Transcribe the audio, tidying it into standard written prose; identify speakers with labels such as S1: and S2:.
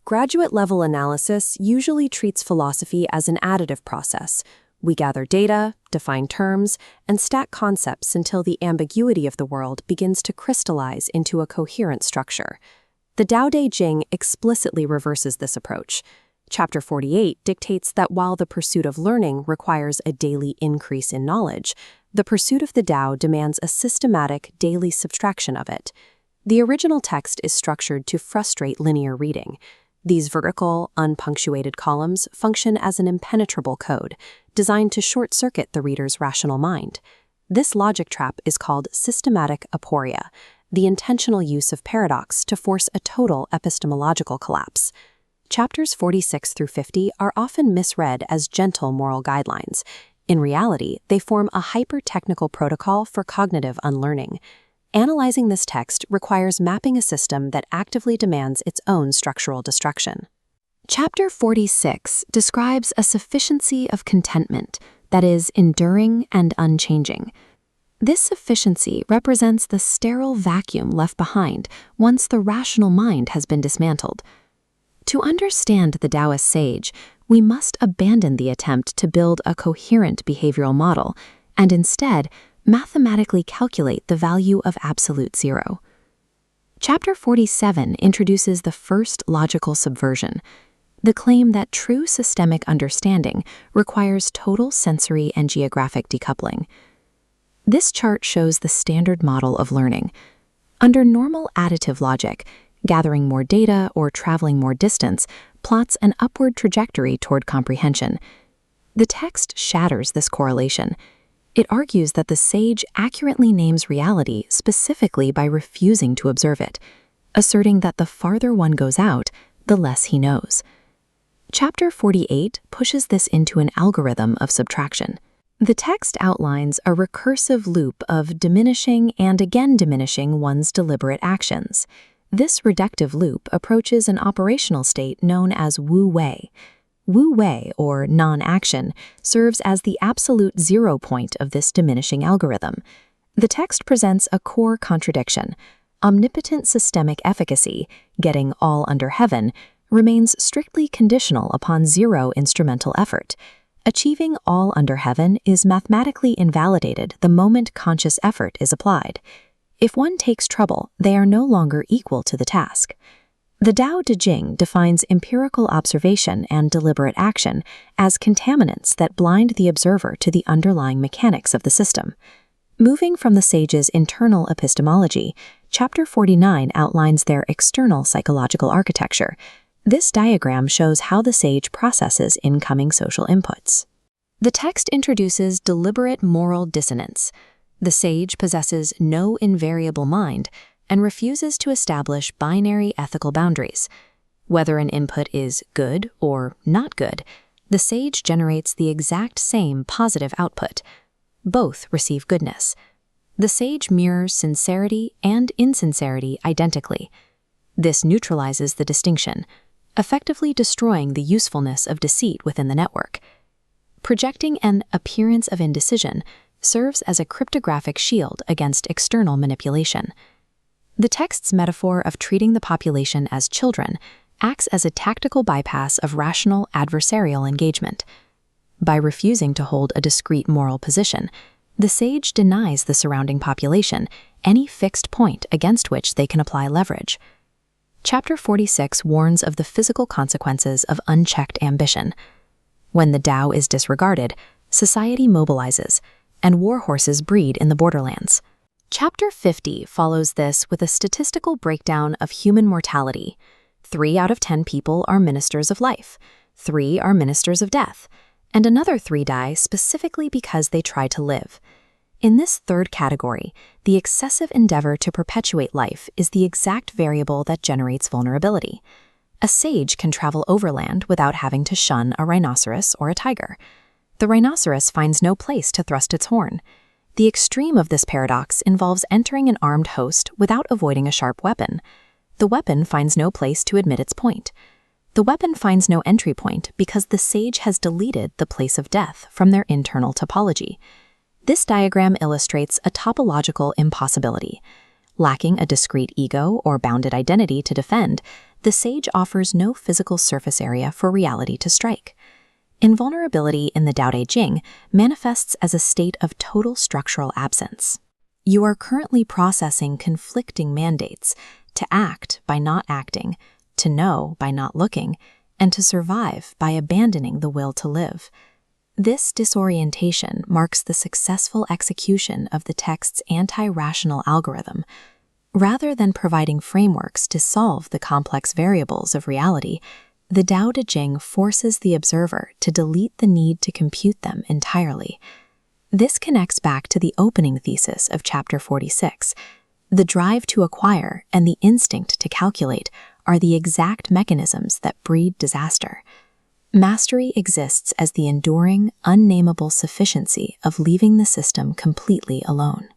S1: Graduate-level analysis usually treats philosophy as an additive process. We gather data, define terms, and stack concepts until the ambiguity of the world begins to crystallize into a coherent structure. The Tao Te Ching explicitly reverses this approach. Chapter 48 dictates that while the pursuit of learning requires a daily increase in knowledge, the pursuit of the Tao demands a systematic daily subtraction of it. The original text is structured to frustrate linear reading. These vertical, unpunctuated columns function as an impenetrable code, designed to short-circuit the reader's rational mind. This logic trap is called systematic aporia, the intentional use of paradox to force a total epistemological collapse. Chapters 46 through 50 are often misread as gentle moral guidelines. In reality, they form a hyper-technical protocol for cognitive unlearning. Analyzing this text requires mapping a system that actively demands its own structural destruction. Chapter 46 describes a sufficiency of contentment that is enduring and unchanging. This sufficiency represents the sterile vacuum left behind once the rational mind has been dismantled. To understand the Taoist sage, we must abandon the attempt to build a coherent behavioral model and instead mathematically calculate the value of absolute zero. Chapter 47 introduces the first logical subversion, the claim that true systemic understanding requires total sensory and geographic decoupling. This chart shows the standard model of learning. Under normal additive logic, gathering more data or traveling more distance plots an upward trajectory toward comprehension. The text shatters this correlation. It argues that the sage accurately names reality specifically by refusing to observe it, asserting that the farther one goes out, the less he knows. Chapter 48 pushes this into an algorithm of subtraction. The text outlines a recursive loop of diminishing and again diminishing one's deliberate actions. This reductive loop approaches an operational state known as Wu Wei. Wu Wei, or non-action, serves as the absolute zero point of this diminishing algorithm. The text presents a core contradiction. Omnipotent systemic efficacy, getting all under heaven, remains strictly conditional upon zero instrumental effort. Achieving all under heaven is mathematically invalidated the moment conscious effort is applied. If one takes trouble, they are no longer equal to the task. The Tao Te Ching defines empirical observation and deliberate action as contaminants that blind the observer to the underlying mechanics of the system. Moving from the sage's internal epistemology, Chapter 49 outlines their external psychological architecture. This diagram shows how the sage processes incoming social inputs. The text introduces deliberate moral dissonance. The sage possesses no invariable mind and refuses to establish binary ethical boundaries. Whether an input is good or not good, the sage generates the exact same positive output. Both receive goodness. The sage mirrors sincerity and insincerity identically. This neutralizes the distinction, effectively destroying the usefulness of deceit within the network. Projecting an appearance of indecision serves as a cryptographic shield against external manipulation. The text's metaphor of treating the population as children acts as a tactical bypass of rational adversarial engagement. By refusing to hold a discrete moral position, the sage denies the surrounding population any fixed point against which they can apply leverage. Chapter 46 warns of the physical consequences of unchecked ambition. When the Tao is disregarded, society mobilizes, and war horses breed in the borderlands. Chapter 50 follows this with a statistical breakdown of human mortality. 3 out of 10 people are ministers of life, 3 are ministers of death, and another 3 die specifically because they try to live. In this third category, the excessive endeavor to perpetuate life is the exact variable that generates vulnerability. A sage can travel overland without having to shun a rhinoceros or a tiger. The rhinoceros finds no place to thrust its horn. The extreme of this paradox involves entering an armed host without avoiding a sharp weapon. The weapon finds no place to admit its point. The weapon finds no entry point because the sage has deleted the place of death from their internal topology. This diagram illustrates a topological impossibility. Lacking a discrete ego or bounded identity to defend, the sage offers no physical surface area for reality to strike. Invulnerability in the Tao Te Ching manifests as a state of total structural absence. You are currently processing conflicting mandates to act by not acting, to know by not looking, and to survive by abandoning the will to live. This disorientation marks the successful execution of the text's anti-rational algorithm. Rather than providing frameworks to solve the complex variables of reality, the Tao Te Ching forces the observer to delete the need to compute them entirely. This connects back to the opening thesis of Chapter 46. The drive to acquire and the instinct to calculate are the exact mechanisms that breed disaster. Mastery exists as the enduring, unnameable sufficiency of leaving the system completely alone.